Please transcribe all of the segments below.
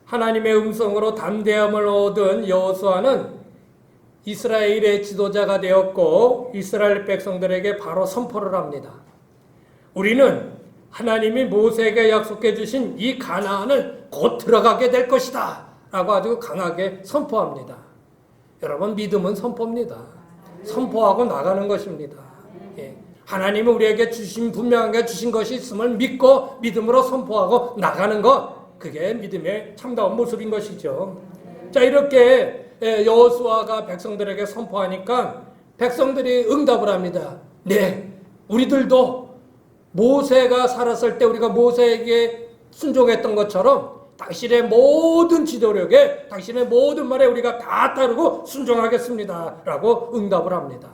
하나님의 음성으로 담대함을 얻은 여호수아는 이스라엘의 지도자가 되었고 이스라엘 백성들에게 바로 선포를 합니다. 우리는 하나님이 모세에게 약속해 주신 이 가나안을 곧 들어가게 될 것이다 라고 아주 강하게 선포합니다. 여러분, 믿음은 선포입니다. 선포하고 나가는 것입니다. 하나님이 우리에게 분명하게 주신 것이 있음을 믿고 믿음으로 선포하고 나가는 것, 그게 믿음의 참다운 모습인 것이죠. 자, 이렇게 여호수아가 백성들에게 선포하니까 백성들이 응답을 합니다. 네, 우리들도 모세가 살았을 때 우리가 모세에게 순종했던 것처럼 당신의 모든 지도력에, 당신의 모든 말에 우리가 다 따르고 순종하겠습니다 라고 응답을 합니다.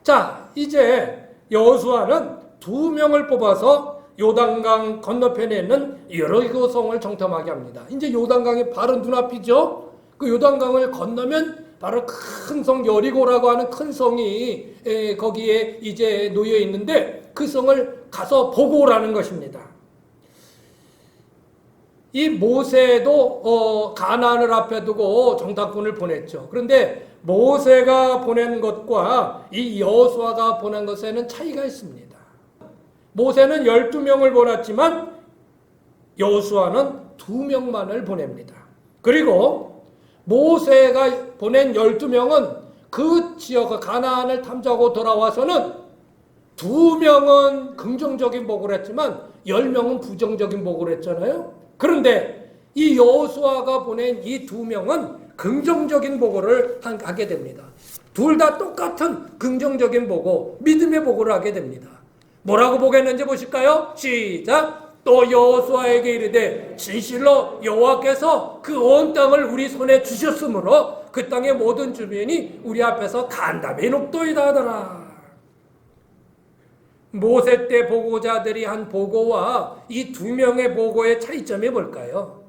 자, 이제 여호수아는 2명을 뽑아서 요단강 건너편에 있는 여리고 성을 정탐하게 합니다. 이제 요단강이 바로 눈앞이죠. 그 요단강을 건너면 바로 큰 성 여리고라고 하는 큰 성이 거기에 이제 놓여 있는데 그 성을 가서 보고 오라는 것입니다. 이 모세도 가나안을 앞에 두고 정탐꾼을 보냈죠. 그런데 모세가 보낸 것과 이 여호수아가 보낸 것에는 차이가 있습니다. 모세는 12명을 보냈지만 여호수아는 2명만을 보냅니다. 그리고 모세가 보낸 12명은 그 지역 가나안을 탐지하고 돌아와서는 2명은 긍정적인 보고를 했지만 10명은 부정적인 보고를 했잖아요. 그런데 이 여호수아가 보낸 이 2명은 긍정적인 보고를 하게 됩니다. 둘 다 똑같은 긍정적인 보고, 믿음의 보고를 하게 됩니다. 뭐라고 보겠는지 보실까요? 시작! 또 여호수아에게 이르되 진실로 여호와께서 그 온 땅을 우리 손에 주셨으므로 그 땅의 모든 주민이 우리 앞에서 간담이 높도이다 하더라. 모세 때 보고자들이 한 보고와 이 2명의 보고의 차이점이 뭘까요?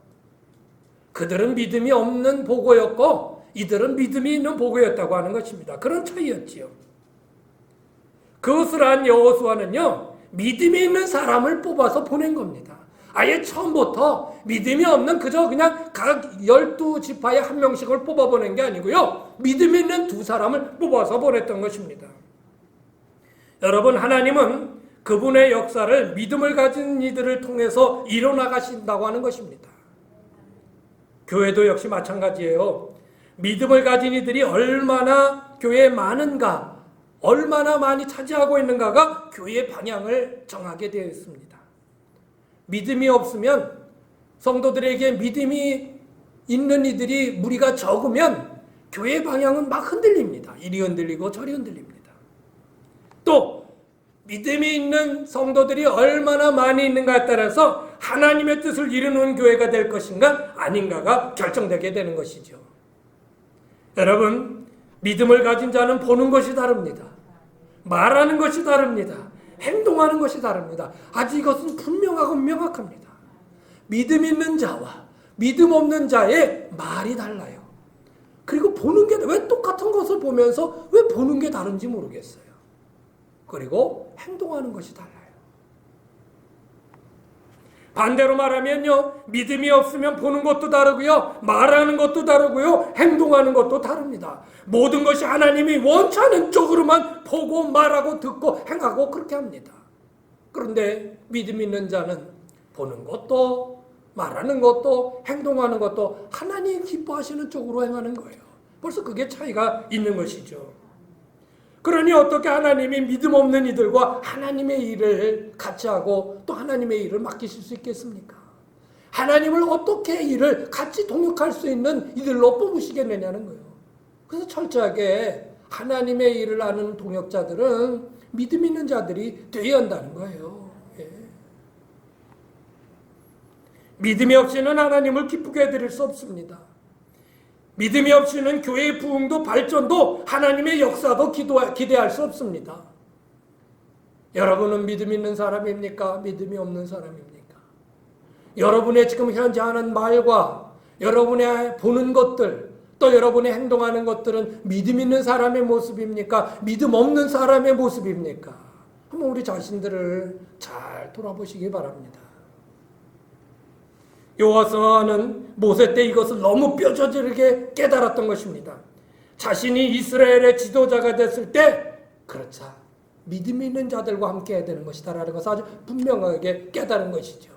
그들은 믿음이 없는 보고였고 이들은 믿음이 있는 보고였다고 하는 것입니다. 그런 차이였지요. 그것을 한 여호수아는요, 믿음이 있는 사람을 뽑아서 보낸 겁니다. 아예 처음부터 믿음이 없는 그냥 각 12지파에 한 명씩을 뽑아보낸 게 아니고요, 믿음이 있는 2사람을 뽑아서 보냈던 것입니다. 여러분, 하나님은 그분의 역사를 믿음을 가진 이들을 통해서 이뤄나가신다고 하는 것입니다. 교회도 역시 마찬가지예요. 믿음을 가진 이들이 얼마나 교회에 많은가, 얼마나 많이 차지하고 있는가가 교회의 방향을 정하게 되어 있습니다. 믿음이 없으면, 성도들에게 믿음이 있는 이들이 무리가 적으면 교회의 방향은 막 흔들립니다. 이리 흔들리고 저리 흔들립니다. 또 믿음이 있는 성도들이 얼마나 많이 있는가에 따라서 하나님의 뜻을 이루는 교회가 될 것인가 아닌가가 결정되게 되는 것이죠. 여러분, 믿음을 가진 자는 보는 것이 다릅니다. 말하는 것이 다릅니다. 행동하는 것이 다릅니다. 아주 이것은 분명하고 명확합니다. 믿음 있는 자와 믿음 없는 자의 말이 달라요. 그리고 보는 게 왜 똑같은 것을 보면서 왜 보는 게 다른지 모르겠어요. 그리고 행동하는 것이 달라요. 반대로 말하면요, 믿음이 없으면 보는 것도 다르고요, 말하는 것도 다르고요, 행동하는 것도 다릅니다. 모든 것이 하나님이 원치 않은 쪽으로만 보고 말하고 듣고 행하고 그렇게 합니다. 그런데 믿음 있는 자는 보는 것도 말하는 것도 행동하는 것도 하나님 기뻐하시는 쪽으로 행하는 거예요. 벌써 그게 차이가 있는 것이죠. 그러니 어떻게 하나님이 믿음 없는 이들과 하나님의 일을 같이 하고 또 하나님의 일을 맡기실 수 있겠습니까? 하나님을 어떻게 일을 같이 동역할 수 있는 이들로 뽑으시겠느냐는 거예요. 그래서 철저하게 하나님의 일을 하는 동역자들은 믿음 있는 자들이 되어야 한다는 거예요. 예. 믿음이 없이는 하나님을 기쁘게 해드릴 수 없습니다. 믿음이 없이는 교회의 부흥도 발전도 하나님의 역사도 기대할 수 없습니다. 여러분은 믿음 있는 사람입니까? 믿음이 없는 사람입니까? 여러분의 지금 현재 하는 말과 여러분의 보는 것들, 또 여러분의 행동하는 것들은 믿음 있는 사람의 모습입니까? 믿음 없는 사람의 모습입니까? 한번 우리 자신들을 잘 돌아보시기 바랍니다. 여호수아는 모세 때 이것을 너무 뼈저리게 깨달았던 것입니다. 자신이 이스라엘의 지도자가 됐을 때 그렇자 믿음 있는 자들과 함께 해야 되는 것이다라는 것을 아주 분명하게 깨달은 것이죠.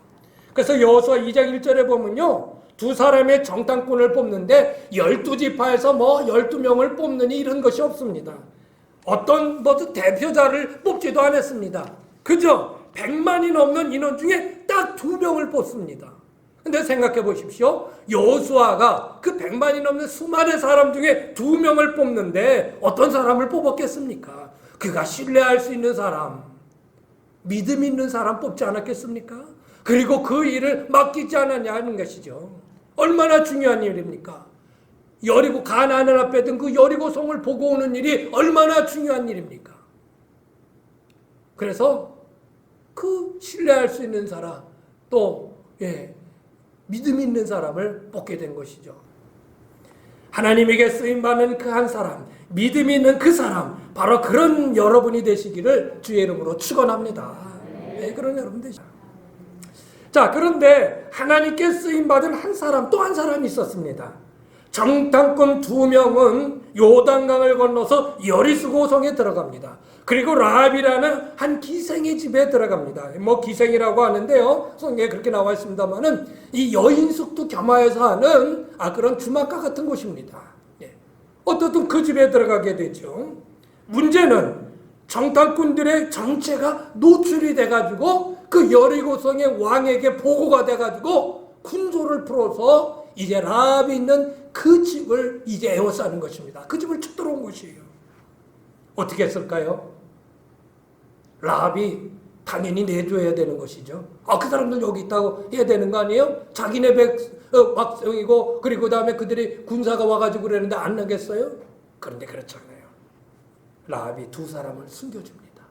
그래서 여호수아 2장 1절에 보면요, 두 사람의 정탐꾼을 뽑는데 12지파에서 12명을 뽑느니 이런 것이 없습니다. 어떤 대표자를 뽑지도 않았습니다. 그저 100만이 넘는 인원 중에 딱 2명을 뽑습니다. 근데 생각해 보십시오. 여호수아가 그 100만이 넘는 수많은 사람 중에 2명을 뽑는데 어떤 사람을 뽑았겠습니까? 그가 신뢰할 수 있는 사람, 믿음 있는 사람 뽑지 않았겠습니까? 그리고 그 일을 맡기지 않았냐는 것이죠. 얼마나 중요한 일입니까? 여리고 가나안 앞에 든 그 여리고성을 보고 오는 일이 얼마나 중요한 일입니까? 그래서 그 신뢰할 수 있는 사람, 또 믿음 있는 사람을 뽑게 된 것이죠. 하나님에게 쓰임받는 그 한 사람, 믿음 있는 그 사람, 바로 그런 여러분이 되시기를 주의 이름으로 축원합니다. 그런 여러분 되시죠. 자, 그런데 하나님께 쓰임받은 한 사람, 또 한 사람이 있었습니다. 정탐꾼 2명은 요단강을 건너서 여리고성에 들어갑니다. 그리고 라합이라는 한 기생의 집에 들어갑니다. 기생이라고 하는데요, 성경에 그렇게 나와 있습니다만은 이 여인숙도 겸하여서 하는 그런 주막가 같은 곳입니다. 어떻든 그 집에 들어가게 되죠. 문제는 정탐꾼들의 정체가 노출이 돼가지고 그 여리고성의 왕에게 보고가 돼가지고 군소를 풀어서 이제 라합이 있는 그 집을 이제 에워싸는 것입니다. 그 집을 쳐 들어온 것이에요. 어떻게 했을까요? 라합이 당연히 내줘야 되는 것이죠. 그 사람들 여기 있다고 해야 되는 거 아니에요? 자기네 백성이고 그리고 다음에 그들이 군사가 와가지고 그랬는데 안 나겠어요? 그런데 그렇잖아요. 라합이 2 사람을 숨겨줍니다.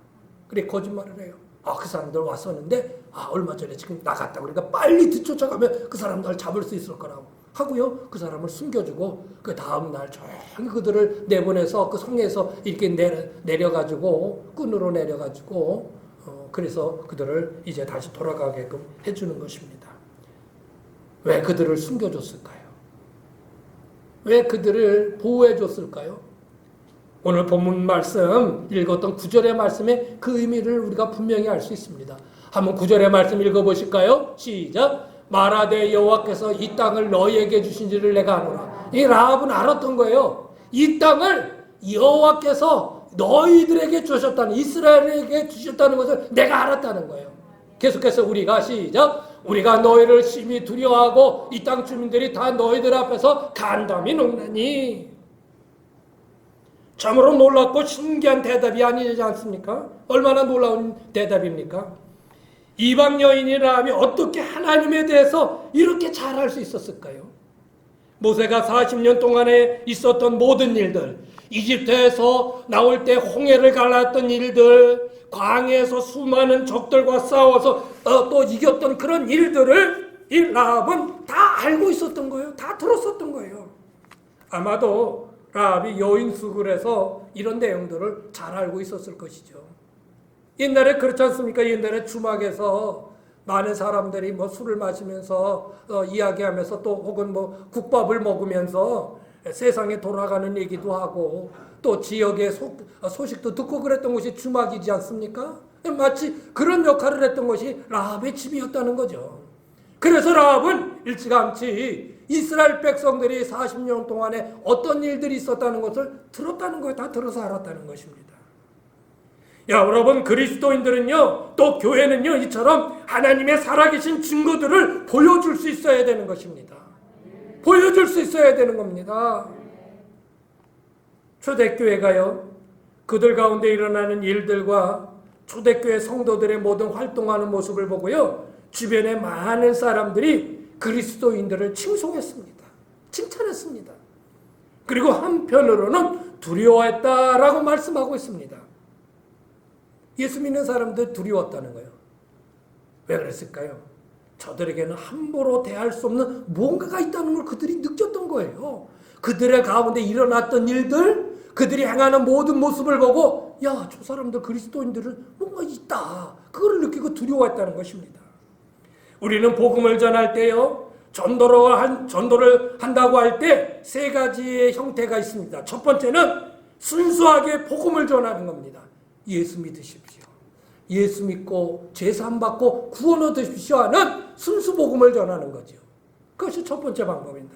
그래 거짓말을 해요. 그 사람들 왔었는데 얼마 전에 지금 나갔다. 그러니까 빨리 뒤쫓아가면 그 사람들 잡을 수 있을 거라고 하고요. 그 사람을 숨겨주고 그 다음 날 조용히 그들을 내보내서 그 성에서 이렇게 내려가지고 끈으로 내려가지고 그래서 그들을 이제 다시 돌아가게끔 해주는 것입니다. 왜 그들을 숨겨줬을까요? 왜 그들을 보호해줬을까요? 오늘 본문 말씀 읽었던 9절의 말씀의 그 의미를 우리가 분명히 알 수 있습니다. 한번 9절의 말씀 읽어보실까요? 시작. 말하되 여호와께서 이 땅을 너희에게 주신지를 내가 아노라. 이 라합은 알았던 거예요. 이 땅을 여호와께서 너희들에게 주셨다는, 이스라엘에게 주셨다는 것을 내가 알았다는 거예요. 계속해서 우리가 시작. 우리가 너희를 심히 두려워하고 이 땅 주민들이 다 너희들 앞에서 간담이 녹나니. 참으로 놀랍고 신기한 대답이 아니지 않습니까? 얼마나 놀라운 대답입니까? 이방 여인이 라합이 어떻게 하나님에 대해서 이렇게 잘할 수 있었을까요? 모세가 40년 동안에 있었던 모든 일들, 이집트에서 나올 때 홍해를 갈랐던 일들, 광야에서 수많은 적들과 싸워서 또 이겼던 그런 일들을 이 라합은 다 알고 있었던 거예요. 다 들었었던 거예요. 아마도 라합이 여인숙을 해서 이런 내용들을 잘 알고 있었을 것이죠. 옛날에 그렇지 않습니까? 옛날에 주막에서 많은 사람들이 술을 마시면서 이야기하면서 또 혹은 국밥을 먹으면서 세상에 돌아가는 얘기도 하고 또 지역의 소식도 듣고 그랬던 것이 주막이지 않습니까? 마치 그런 역할을 했던 것이 라합의 집이었다는 거죠. 그래서 라합은 일찌감치 이스라엘 백성들이 40년 동안에 어떤 일들이 있었다는 것을 들었다는 거예요. 다 들어서 알았다는 것입니다. 여러분, 그리스도인들은요, 또 교회는요, 이처럼 하나님의 살아계신 증거들을 보여줄 수 있어야 되는 것입니다. 보여줄 수 있어야 되는 겁니다. 초대교회가요, 그들 가운데 일어나는 일들과 초대교회 성도들의 모든 활동하는 모습을 보고요, 주변의 많은 사람들이 그리스도인들을 칭송했습니다. 칭찬했습니다. 그리고 한편으로는 두려워했다라고 말씀하고 있습니다. 예수 믿는 사람들 두려웠다는 거예요. 왜 그랬을까요? 저들에게는 함부로 대할 수 없는 뭔가가 있다는 걸 그들이 느꼈던 거예요. 그들의 가운데 일어났던 일들, 그들이 행하는 모든 모습을 보고 야, 저 사람들 그리스도인들은 뭔가 있다. 그걸 느끼고 두려워했다는 것입니다. 우리는 복음을 전할 때요, 전도를 한다고 할 때 세 가지의 형태가 있습니다. 첫 번째는 순수하게 복음을 전하는 겁니다. 예수 믿으십시오. 예수 믿고 제사함 받고 구원 얻으십시오 하는 순수 복음을 전하는 거죠. 그것이 첫 번째 방법입니다.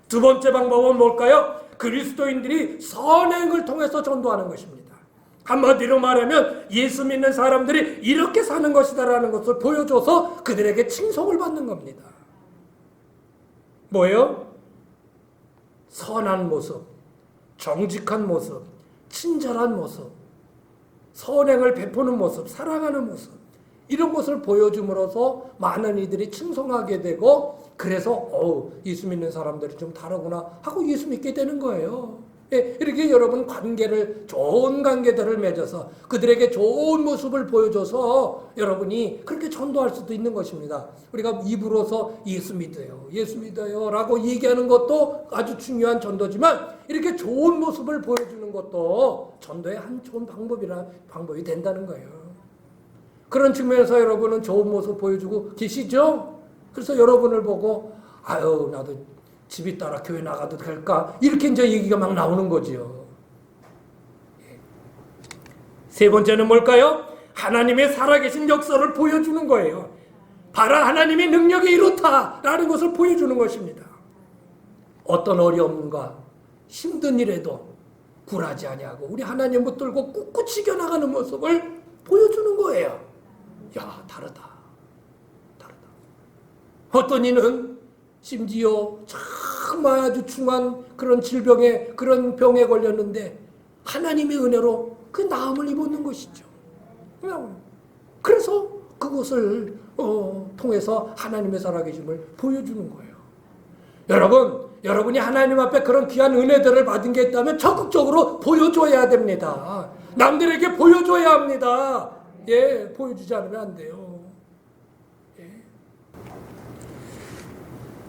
두 번째 방법은 뭘까요? 그리스도인들이 선행을 통해서 전도하는 것입니다. 한마디로 말하면 예수 믿는 사람들이 이렇게 사는 것이다라는 것을 보여줘서 그들에게 칭송을 받는 겁니다. 뭐예요? 선한 모습, 정직한 모습, 친절한 모습, 선행을 베푸는 모습, 사랑하는 모습, 이런 것을 보여줌으로써 많은 이들이 칭송하게 되고, 그래서 예수 믿는 사람들이 좀 다르구나 하고 예수 믿게 되는 거예요. 이렇게 여러분 좋은 관계들을 맺어서 그들에게 좋은 모습을 보여줘서 여러분이 그렇게 전도할 수도 있는 것입니다. 우리가 입으로서 예수 믿어요 라고 얘기하는 것도 아주 중요한 전도지만, 이렇게 좋은 모습을 보여주는 것도 전도의 한 좋은 방법이 된다는 거예요. 그런 측면에서 여러분은 좋은 모습 보여주고 계시죠? 그래서 여러분을 보고 나도 집이 따라 교회 나가도 될까? 이렇게 이제 얘기가 막 나오는 거지요. 세 번째는 뭘까요? 하나님의 살아계신 역사를 보여주는 거예요. 바라 하나님의 능력이 이렇다라는 것을 보여주는 것입니다. 어떤 어려움과 힘든 일에도 굴하지 아니하고 우리 하나님 붙들고 꿋꿋이 이겨나가는 모습을 보여주는 거예요. 야, 다르다. 어떤 이는 심지어 정말 아주 중한 그런 질병에, 그런 병에 걸렸는데 하나님의 은혜로 그 나음을 입었는 것이죠. 그래서 그것을 통해서 하나님의 살아계심을 보여주는 거예요. 여러분이 하나님 앞에 그런 귀한 은혜들을 받은 게 있다면 적극적으로 보여줘야 됩니다. 남들에게 보여줘야 합니다. 보여주지 않으면 안 돼요.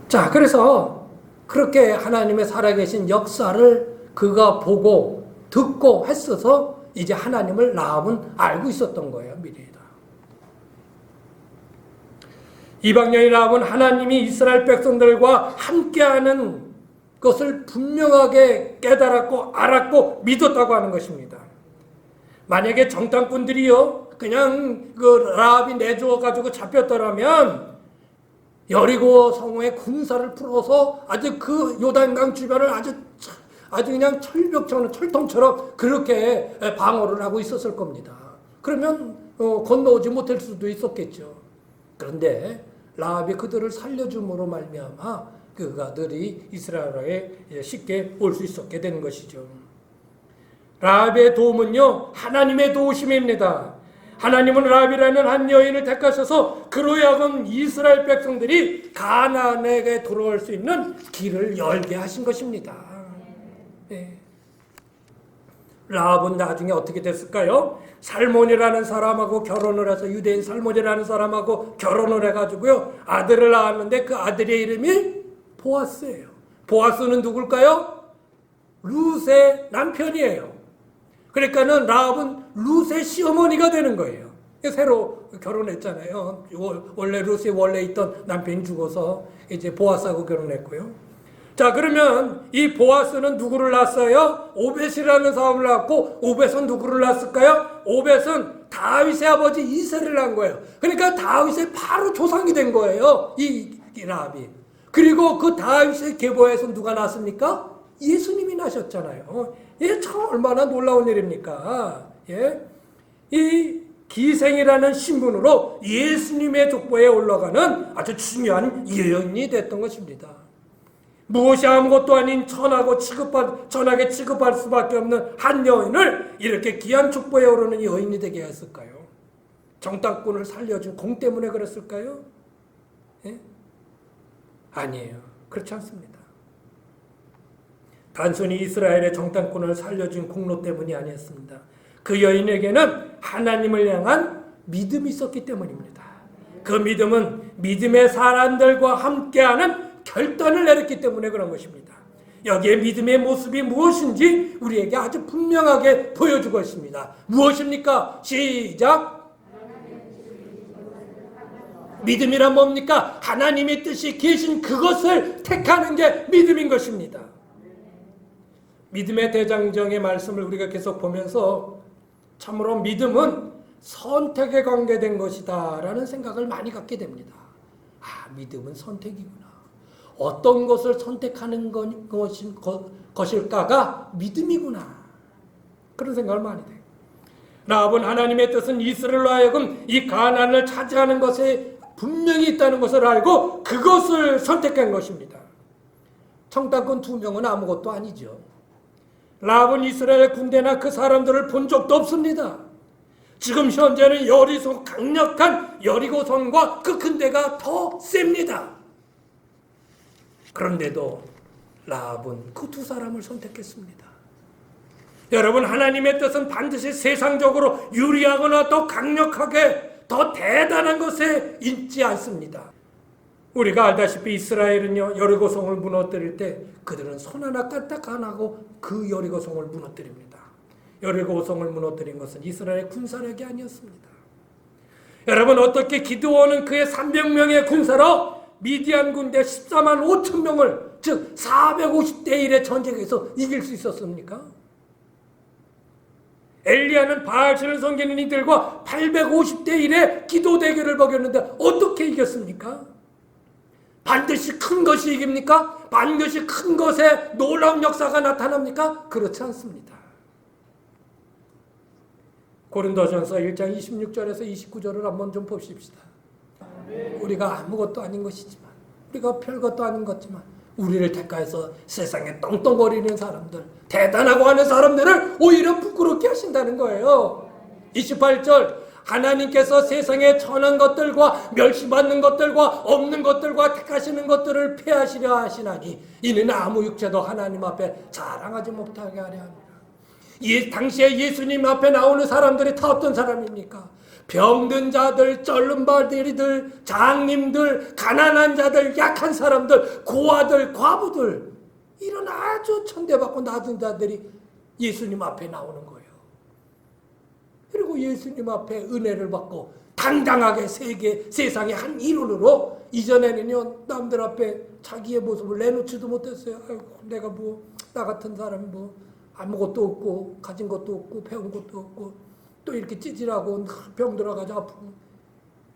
자, 그래서 그렇게 하나님의 살아계신 역사를 그가 보고 듣고 했어서 이제 하나님을 라합은 알고 있었던 거예요. 미리. 이방인의 라합은 하나님이 이스라엘 백성들과 함께하는 것을 분명하게 깨달았고 알았고 믿었다고 하는 것입니다. 만약에 정탐꾼들이요 그냥 그 라합이 내주어 가지고 잡혔더라면 여리고 성에 군사를 풀어서 아주 그 요단강 주변을 아주 그냥 철벽처럼 철통처럼 그렇게 방어를 하고 있었을 겁니다. 그러면 건너오지 못할 수도 있었겠죠. 그런데 라합이 그들을 살려줌으로 말미암아 그가들이 이스라엘에 쉽게 올 수 있었게 되는 것이죠. 라합의 도움은요 하나님의 도우심입니다. 하나님은 라합이라는 한 여인을 택하셔서 그로 하여금 이스라엘 백성들이 가나안에게 들어올 수 있는 길을 열게 하신 것입니다. 네. 라합은 나중에 어떻게 됐을까요? 살몬이라는 사람하고 결혼을 해서 유대인 살몬이라는 사람하고 결혼을 해가지고요 아들을 낳았는데 그 아들의 이름이 보아스예요. 보아스는 누굴까요? 룻의 남편이에요. 그러니까는 라합은 룻의 시어머니가 되는 거예요. 새로 결혼했잖아요. 원래 룻이 있던 남편이 죽어서 이제 보아스하고 결혼했고요. 자, 그러면 이 보아스는 누구를 낳았어요? 오벳이라는 사람을 낳았고, 오벳은 누구를 낳았을까요? 오벳은 다윗의 아버지 이새를 낳은 거예요. 그러니까 다윗의 바로 조상이 된 거예요. 이 라합이. 그리고 그 다윗의 계보에서 누가 낳았습니까? 예수님이 나셨잖아요. 이게 참 얼마나 놀라운 일입니까? 이 기생이라는 신분으로 예수님의 족보에 올라가는 아주 중요한 여인이 됐던 것입니다. 무엇이 아무것도 아닌 천하게 취급할 수밖에 없는 한 여인을 이렇게 귀한 족보에 오르는 여인이 되게 했을까요? 정탐꾼을 살려준 공 때문에 그랬을까요? 아니에요. 그렇지 않습니다. 단순히 이스라엘의 정탐꾼을 살려준 공로 때문이 아니었습니다. 그 여인에게는 하나님을 향한 믿음이 있었기 때문입니다. 그 믿음은 믿음의 사람들과 함께하는 결단을 내렸기 때문에 그런 것입니다. 여기에 믿음의 모습이 무엇인지 우리에게 아주 분명하게 보여주고 있습니다. 무엇입니까? 시작! 믿음이란 뭡니까? 하나님의 뜻이 계신 그것을 택하는 게 믿음인 것입니다. 믿음의 대장정의 말씀을 우리가 계속 보면서 참으로 믿음은 선택에 관계된 것이다 라는 생각을 많이 갖게 됩니다. 믿음은 선택이구나. 어떤 것을 선택하는 것일까가 믿음이구나. 그런 생각을 많이 돼요. 라합은 하나님의 뜻은 이스라엘로 하여금 이 가나안을 차지하는 것에 분명히 있다는 것을 알고 그것을 선택한 것입니다. 청당권 2명은 아무것도 아니죠. 라합은 이스라엘 군대나 그 사람들을 본 적도 없습니다. 지금 현재는 강력한 여리고성과 그 군대가 더 셉니다. 그런데도 라합은 그 두 사람을 선택했습니다. 여러분, 하나님의 뜻은 반드시 세상적으로 유리하거나 더 강력하게 더 대단한 것에 있지 않습니다. 우리가 알다시피 이스라엘은요, 여리고성을 무너뜨릴 때 그들은 손 하나 까딱 안 하고 그 여리고성을 무너뜨립니다. 여리고성을 무너뜨린 것은 이스라엘의 군사력이 아니었습니다. 여러분, 어떻게 기드온은 그의 300명의 군사로 미디안 군대 14만 5천 명을 즉 450대 1의 전쟁에서 이길 수 있었습니까? 엘리야는 바알신을 섬기는 이들과 850대 1의 기도 대결을 벌였는데 어떻게 이겼습니까? 반드시 큰 것이 이깁니까? 반드시 큰 것에 놀라운 역사가 나타납니까? 그렇지 않습니다. 고린도전서 1장 26절에서 29절을 한번 좀 봅시다. 우리가 아무것도 아닌 것이지만, 우리가 별것도 아닌 것지만 우리를 택하여서 세상에 떵떵거리는 사람들, 대단하고 하는 사람들을 오히려 부끄럽게 하신다는 거예요. 28절, 하나님께서 세상에 천한 것들과 멸시받는 것들과 없는 것들과 택하시는 것들을 폐하시려 하시나니 이는 아무 육체도 하나님 앞에 자랑하지 못하게 하려 합니다. 당시에 예수님 앞에 나오는 사람들이 다 어떤 사람입니까? 병든 자들, 쩔름발들이들, 장님들, 가난한 자들, 약한 사람들, 고아들, 과부들, 이런 아주 천대받고 낮은 자들이 예수님 앞에 나오는 거예요. 그리고 예수님 앞에 은혜를 받고 당당하게 세상의 한 일원으로, 이전에는요 남들 앞에 자기의 모습을 내놓지도 못했어요. 아이고, 내가 나 같은 사람이 아무것도 없고 가진 것도 없고 배운 것도 없고 또 이렇게 찌질하고 병 들어가지고 아프고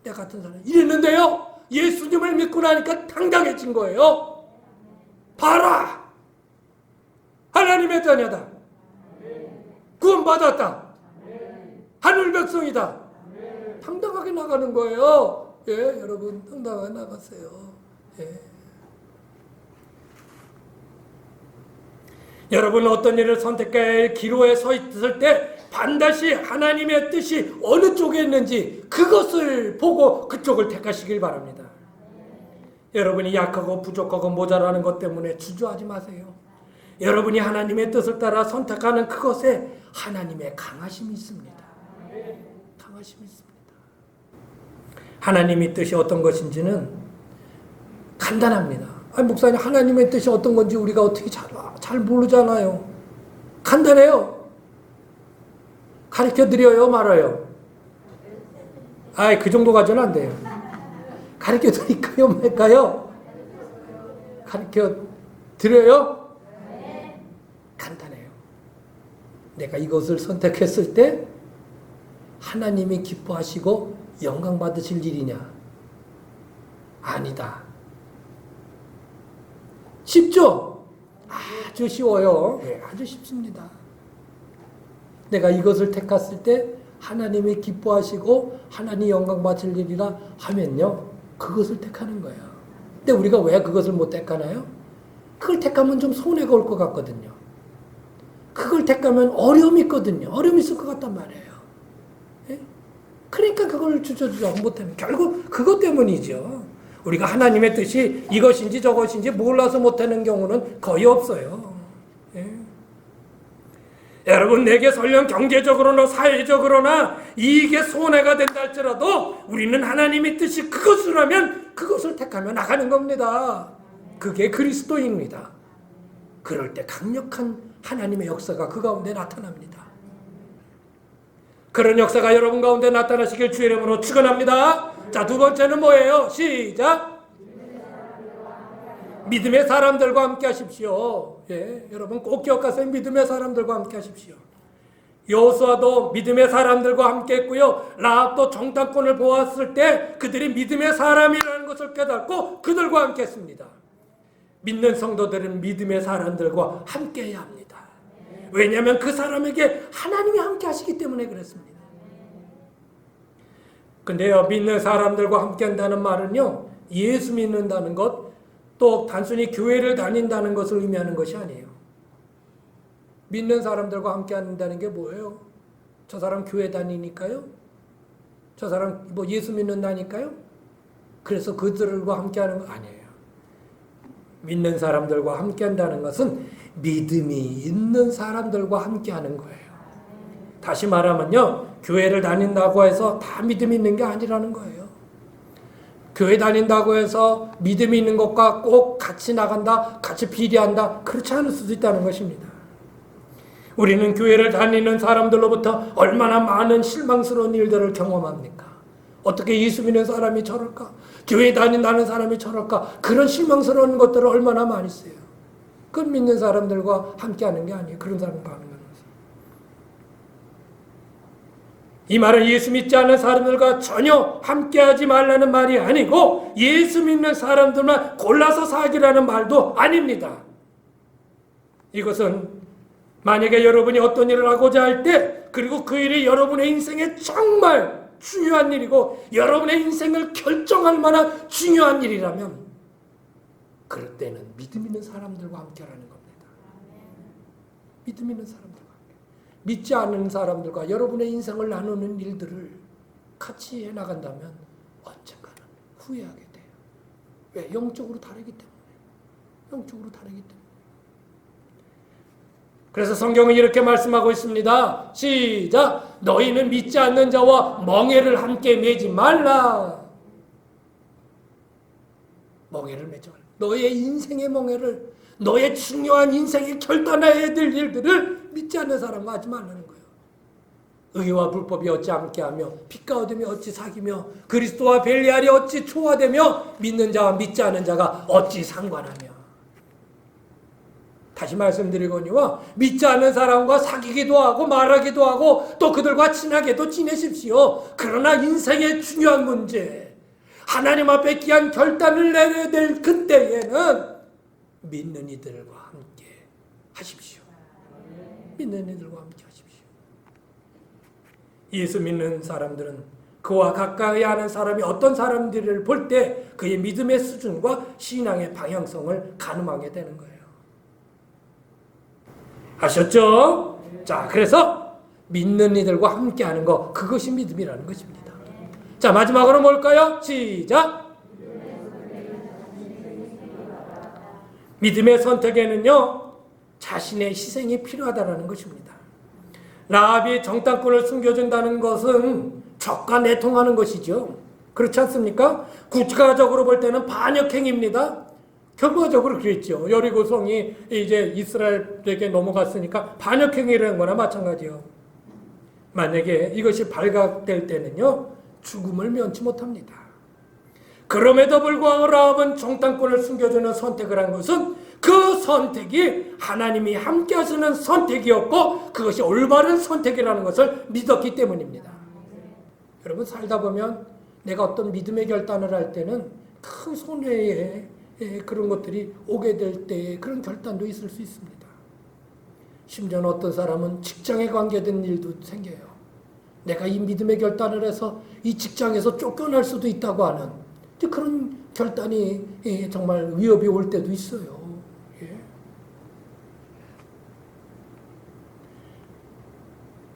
내 같은 사람 이랬는데요, 예수님을 믿고 나니까 당당해진 거예요. 봐라, 하나님의 자녀다, 구원받았다, 하늘 백성이다, 당당하게 나가는 거예요. 예, 여러분 당당하게 나가세요. 예. 여러분, 어떤 일을 선택할 기로에 서 있을 때 반드시 하나님의 뜻이 어느 쪽에 있는지 그것을 보고 그쪽을 택하시길 바랍니다. 여러분이 약하고 부족하고 모자라는 것 때문에 주저하지 마세요. 여러분이 하나님의 뜻을 따라 선택하는 그것에 하나님의 강하심이 있습니다. 강하심이 있습니다. 하나님의 뜻이 어떤 것인지는 간단합니다. 목사님, 하나님의 뜻이 어떤 건지 우리가 어떻게 잘 모르잖아요. 간단해요. 가르쳐드려요, 말아요? 그 정도 가져는 안 돼요. 가르쳐드릴까요, 말까요? 가르쳐드려요? 간단해요. 내가 이것을 선택했을 때 하나님이 기뻐하시고 영광 받으실 일이냐? 아니다. 쉽죠? 아주 쉬워요. 네, 아주 쉽습니다. 내가 이것을 택했을 때 하나님이 기뻐하시고 하나님 영광 받을 일이라 하면요, 그것을 택하는 거예요. 근데 우리가 왜 그것을 못 택하나요? 그걸 택하면 좀 손해가 올 것 같거든요. 그걸 택하면 어려움이 있거든요. 어려움이 있을 것 같단 말이에요. 예? 그러니까 그걸 주저주저 못하면 결국 그것 때문이죠. 우리가 하나님의 뜻이 이것인지 저것인지 몰라서 못하는 경우는 거의 없어요. 예. 여러분, 내게 설령 경제적으로나 사회적으로나 이게 손해가 된다 할지라도 우리는 하나님의 뜻이 그것이라면 그것을 택하며 나가는 겁니다. 그게 그리스도입니다. 그럴 때 강력한 하나님의 역사가 그 가운데 나타납니다. 그런 역사가 여러분 가운데 나타나시길 주의 이름으로 축원합니다. 자, 두 번째는 뭐예요? 시작. 믿음의 사람들과 함께 하십시오. 예, 여러분 꼭 기억하세요. 믿음의 사람들과 함께 하십시오. 여호수아도 믿음의 사람들과 함께 했고요. 라합도 정탐꾼을 보았을 때 그들이 믿음의 사람이라는 것을 깨닫고 그들과 함께 했습니다. 믿는 성도들은 믿음의 사람들과 함께 해야 합니다. 왜냐하면 그 사람에게 하나님이 함께 하시기 때문에 그렇습니다. 근데요, 믿는 사람들과 함께 한다는 말은요, 예수 믿는다는 것, 또 단순히 교회를 다닌다는 것을 의미하는 것이 아니에요. 믿는 사람들과 함께 한다는 게 뭐예요? 저 사람 교회 다니니까요? 저 사람 뭐 예수 믿는다니까요? 그래서 그들과 함께 하는 거 아니에요. 믿는 사람들과 함께 한다는 것은 믿음이 있는 사람들과 함께 하는 거예요. 다시 말하면요, 교회를 다닌다고 해서 다 믿음이 있는 게 아니라는 거예요. 교회 다닌다고 해서 믿음이 있는 것과 꼭 같이 나간다, 같이 비례한다, 그렇지 않을 수도 있다는 것입니다. 우리는 교회를 다니는 사람들로부터 얼마나 많은 실망스러운 일들을 경험합니까? 어떻게 예수 믿는 사람이 저럴까? 교회 다닌다는 사람이 저럴까? 그런 실망스러운 것들을 얼마나 많이 써요. 그건 믿는 사람들과 함께 하는 게 아니에요. 그런 사람과 하는 거예요. 이 말은 예수 믿지 않는 사람들과 전혀 함께하지 말라는 말이 아니고 예수 믿는 사람들만 골라서 사귀라는 말도 아닙니다. 이것은 만약에 여러분이 어떤 일을 하고자 할 때, 그리고 그 일이 여러분의 인생에 정말 중요한 일이고 여러분의 인생을 결정할 만한 중요한 일이라면 그럴 때는 믿음 있는 사람들과 함께하라는 겁니다. 믿음 있는 사람들과 함께. 믿지 않는 사람들과 여러분의 인생을 나누는 일들을 같이 해나간다면 언젠가는 후회하게 돼요. 왜? 영적으로 다르기 때문에. 영적으로 다르기 때문에. 그래서 성경은 이렇게 말씀하고 있습니다. 시작! 너희는 믿지 않는 자와 멍에를 함께 매지 말라. 멍에를 매지 말라. 너의 인생의 멍에를, 너의 중요한 인생에 결단해야 될 일들을 믿지 않는 사람과 하지 말라는 거예요. 의와 불법이 어찌 함께하며 빛과 어둠이 어찌 사귀며 그리스도와 벨리알이 어찌 초화되며 믿는 자와 믿지 않는 자가 어찌 상관하며. 다시 말씀드리거니와 믿지 않는 사람과 사귀기도 하고 말하기도 하고 또 그들과 친하게도 지내십시오. 그러나 인생의 중요한 문제, 하나님 앞에 귀한 결단을 내려야 될 그때에는 믿는 이들과 함께 하십시오. 믿는 이들과 함께 하십시오. 예수 믿는 사람들은 그와 가까이 하는 사람이 어떤 사람들을 볼 때 그의 믿음의 수준과 신앙의 방향성을 가늠하게 되는 거예요. 아셨죠? 자, 그래서 믿는 이들과 함께하는 거, 그것이 믿음이라는 것입니다. 자, 마지막으로 뭘까요? 시작! 믿음의 선택에는요, 자신의 희생이 필요하다는 것입니다. 라합이 정탐꾼을 숨겨준다는 것은 적과 내통하는 것이죠. 그렇지 않습니까? 국가적으로 볼 때는 반역행위입니다. 결과적으로 그랬죠. 여리고성이 이제 이스라엘에게 넘어갔으니까 반역행위를 한 거나 마찬가지요. 만약에 이것이 발각될 때는요, 죽음을 면치 못합니다. 그럼에도 불구하고 라합은 정탐꾼을 숨겨주는 선택을 한 것은 그 선택이 하나님이 함께 하시는 선택이었고 그것이 올바른 선택이라는 것을 믿었기 때문입니다. 여러분, 살다 보면 내가 어떤 믿음의 결단을 할 때는 큰 손해에 그런 것들이 오게 될 때에 그런 결단도 있을 수 있습니다. 심지어는 어떤 사람은 직장에 관계된 일도 생겨요. 내가 이 믿음의 결단을 해서 이 직장에서 쫓겨날 수도 있다고 하는 그런 결단이 정말 위협이 올 때도 있어요.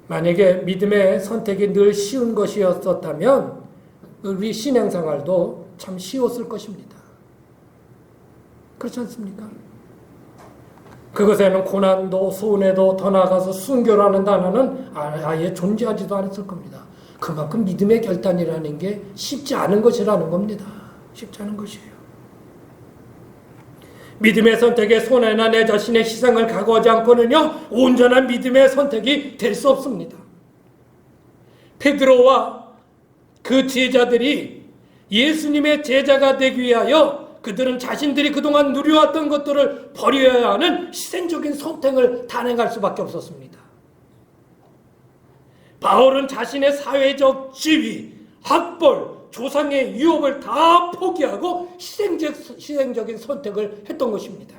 만약에 믿음의 선택이 늘 쉬운 것이었었다면 우리 신앙생활도 참 쉬웠을 것입니다. 그렇지 않습니까? 그것에는 고난도 손해도 더 나아가서 순교라는 단어는 아예 존재하지도 않았을 겁니다. 그만큼 믿음의 결단이라는 게 쉽지 않은 것이라는 겁니다. 쉽지 않은 것이에요. 믿음의 선택에 손해나 내 자신의 희생을 각오하지 않고는요, 온전한 믿음의 선택이 될 수 없습니다. 베드로와 그 제자들이 예수님의 제자가 되기 위하여 그들은 자신들이 그동안 누려왔던 것들을 버려야 하는 희생적인 선택을 단행할 수밖에 없었습니다. 바울은 자신의 사회적 지위, 학벌, 조상의 유업을 다 포기하고 희생적인 선택을 했던 것입니다.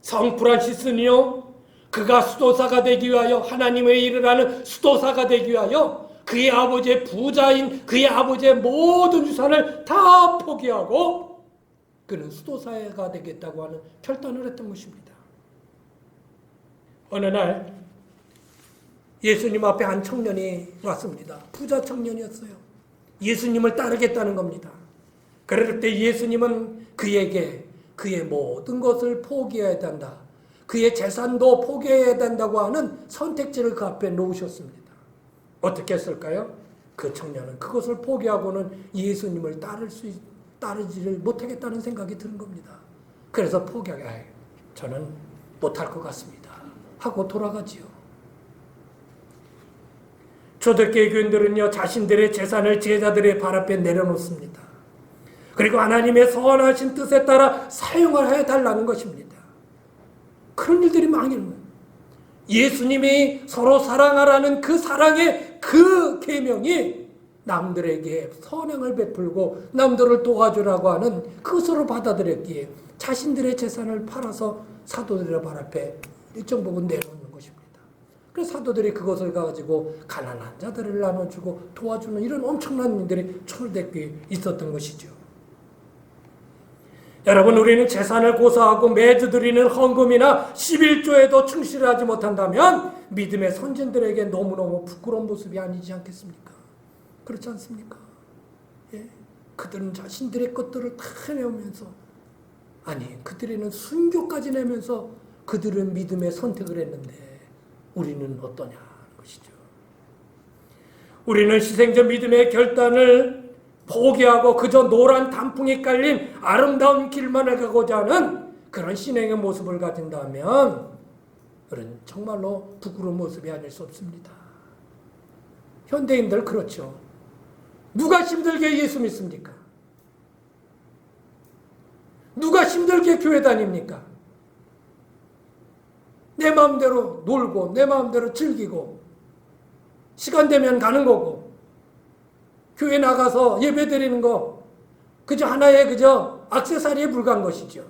성 프란시스는요, 그가 수도사가 되기 위하여, 하나님의 일을 하는 수도사가 되기 위하여 그의 아버지의 부자인 그의 아버지의 모든 유산을 다 포기하고 그는 수도사가 되겠다고 하는 결단을 했던 것입니다. 어느 날 예수님 앞에 한 청년이 왔습니다. 부자 청년이었어요. 예수님을 따르겠다는 겁니다. 그럴 때 예수님은 그에게 그의 모든 것을 포기해야 된다, 그의 재산도 포기해야 된다고 하는 선택지를 그 앞에 놓으셨습니다. 어떻게 했을까요? 그 청년은 그것을 포기하고는 예수님을 따르지를 못하겠다는 생각이 드는 겁니다. 그래서 포기하게, 저는 못할 것 같습니다 하고 돌아가지요. 초대교회 교인들은요, 자신들의 재산을 제자들의 발 앞에 내려놓습니다. 그리고 하나님의 선하신 뜻에 따라 사용을 해달라는 것입니다. 그런 일들이 많이 있는 거예요. 예수님이 서로 사랑하라는 그 사랑의 그 계명이 남들에게 선행을 베풀고 남들을 도와주라고 하는 그것으로 받아들였기에 자신들의 재산을 팔아서 사도들의 발 앞에 일정 부분 내놓는 것입니다. 그래서 사도들이 그것을 가지고 가난한 자들을 나눠주고 도와주는 이런 엄청난 일들이 초대교회에 있었던 것이죠. 여러분, 우리는 재산을 고사하고 매주 드리는 헌금이나 11조에도 충실하지 못한다면 믿음의 선진들에게 너무너무 부끄러운 모습이 아니지 않겠습니까? 그렇지 않습니까? 예? 그들은 자신들의 것들을 다 내면서, 아니, 그들은 순교까지 내면서 그들은 믿음의 선택을 했는데 우리는 어떠냐는 것이죠. 우리는 희생적 믿음의 결단을 포기하고 그저 노란 단풍이 깔린 아름다운 길만을 가고자 하는 그런 신앙의 모습을 가진다면 그런 정말로 부끄러운 모습이 아닐 수 없습니다. 현대인들 그렇죠. 누가 힘들게 예수 믿습니까? 누가 힘들게 교회 다닙니까? 내 마음대로 놀고 내 마음대로 즐기고 시간 되면 가는 거고, 교회 나가서 예배 드리는 거 그저 하나의 그저 액세서리에 불과한 것이죠.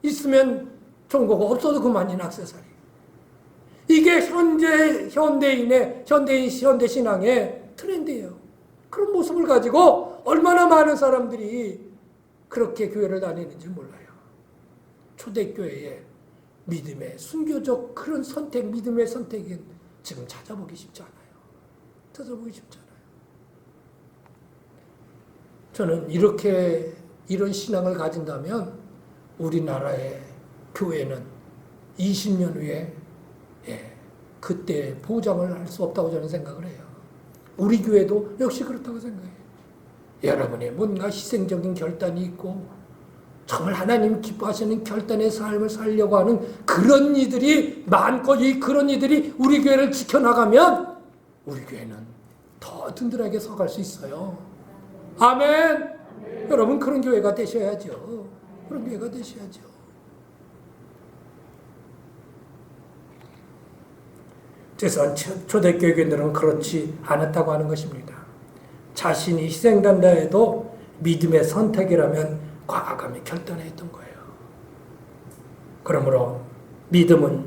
있으면 좋은 거고 없어도 그만인 액세서리. 이게 현대 신앙의 트렌드예요. 그런 모습을 가지고 얼마나 많은 사람들이 그렇게 교회를 다니는지 몰라요. 초대교회의 믿음의 순교적 그런 선택, 믿음의 선택은 지금 찾아보기 쉽지 않아요. 찾아보기 쉽지 않아요. 저는 이런 신앙을 가진다면 우리나라의 교회는 20년 후에 그때 보장을 할 수 없다고 저는 생각을 해요. 우리 교회도 역시 그렇다고 생각해요. 여러분의 뭔가 희생적인 결단이 있고 정말 하나님 기뻐하시는 결단의 삶을 살려고 하는 그런 이들이 많고, 그런 이들이 우리 교회를 지켜나가면 우리 교회는 더 든든하게 서갈 수 있어요. 아멘. 여러분, 그런 교회가 되셔야죠. 그런 교회가 되셔야죠. 그래서 초대교회들은 그렇지 않았다고 하는 것입니다. 자신이 희생된다 해도 믿음의 선택이라면 과감히 결단했던 거예요. 그러므로 믿음은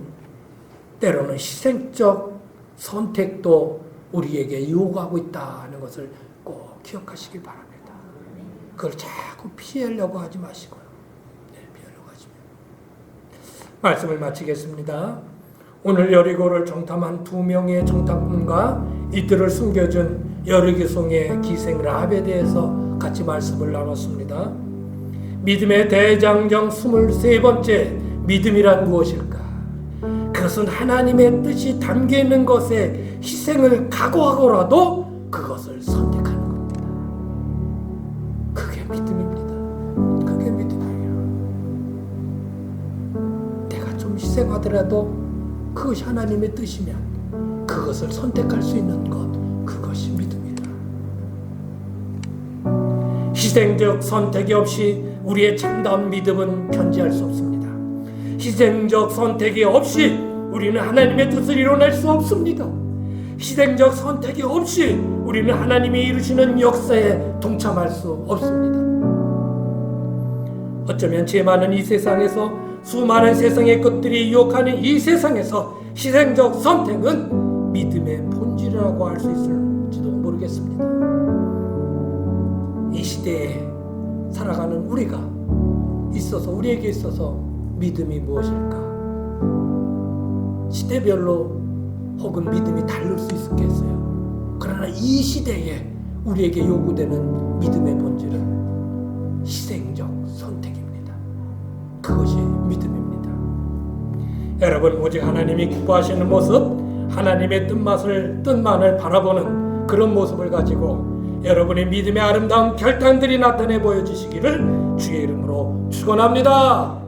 때로는 희생적 선택도 우리에게 요구하고 있다는 것을 꼭 기억하시기 바랍니다. 그걸 자꾸 피하려고 하지 마시고요. 피하려고 하시면. 말씀을 마치겠습니다. 오늘 여리고를 정탐한 2명의 정탐꾼과 이들을 숨겨준 여리고성의 기생 라합에 대해서 같이 말씀을 나눴습니다. 믿음의 대장정 23번째 믿음이란 무엇일까? 그것은 하나님의 뜻이 담겨있는 것에 희생을 각오하고라도 그것을 선택하는 겁니다. 그게 믿음입니다. 그게 믿음이에요. 내가 좀 희생하더라도 그것이 하나님의 뜻이면 그것을 선택할 수 있는 것, 그것이 믿음이다. 희생적 선택이 없이 우리의 참다운 믿음은 견지할 수 없습니다. 희생적 선택이 없이 우리는 하나님의 뜻을 이뤄낼 수 없습니다. 희생적 선택이 없이 우리는 하나님이 이루시는 역사에 동참할 수 없습니다. 어쩌면 죄 많은 이 세상에서, 수많은 세상의 것들이 유혹하는 이 세상에서 희생적 선택은 믿음의 본질이라고 할 수 있을지도 모르겠습니다. 이 시대에 살아가는 우리에게 있어서 믿음이 무엇일까? 시대별로 혹은 믿음이 다를 수 있겠어요. 그러나 이 시대에 우리에게 요구되는 믿음의 본질은 희생적 선택입니다. 그것이 믿음입니다. 여러분, 오직 하나님이 기뻐하시는 모습, 하나님의 뜻만을 바라보는 그런 모습을 가지고 여러분의 믿음의 아름다운 결단들이 나타내 보여주시기를 주의 이름으로 축원합니다.